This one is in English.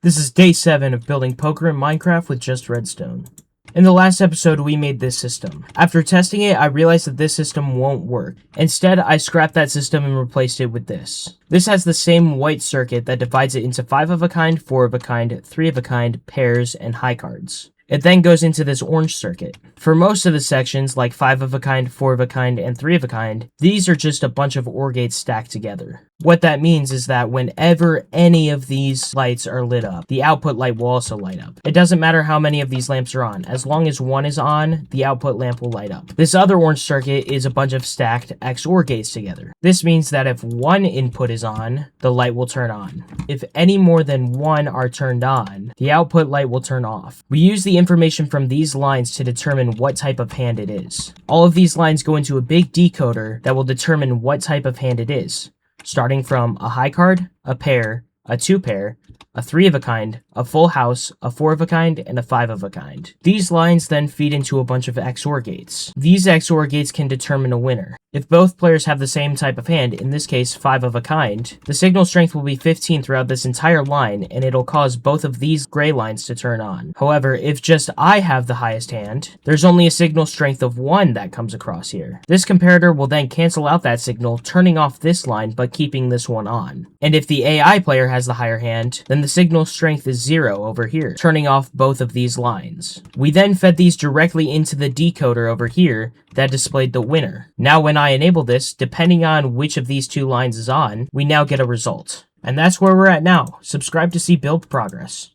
This is day 7 of building poker in Minecraft with just redstone. In the last episode, we made this system. After testing it, I realized that this system won't work. Instead, I scrapped that system and replaced it with this. This has the same white circuit that divides it into 5 of a kind, 4 of a kind, 3 of a kind, pairs, and high cards. It then goes into this orange circuit. For most of the sections, like 5 of a kind, 4 of a kind, and 3 of a kind, these are just a bunch of OR gates stacked together. What that means is that whenever any of these lights are lit up, the output light will also light up. It doesn't matter how many of these lamps are on. As long as one is on, the output lamp will light up. This other orange circuit is a bunch of stacked XOR gates together. This means that if one input is on, the light will turn on. If any more than one are turned on, the output light will turn off. We use the information from these lines to determine what type of hand it is. All of these lines go into a big decoder that will determine what type of hand it is, starting from a high card, a pair, a 2 pair, a 3 of a kind, a full house, a 4 of a kind, and a 5 of a kind. These lines then feed into a bunch of XOR gates. These XOR gates can determine a winner. If both players have the same type of hand, in this case 5 of a kind, the signal strength will be 15 throughout this entire line, and it'll cause both of these gray lines to turn on. However, if just I have the highest hand, there's only a signal strength of 1 that comes across here. This comparator will then cancel out that signal, turning off this line but keeping this one on. And if the AI player has the higher hand, then the signal strength is 0 over here, turning off both of these lines. We then fed these directly into the decoder over here that displayed the winner. Now when I enable this, depending on which of these 2 lines is on, we now get a result. And that's where we're at now. Subscribe to see build progress.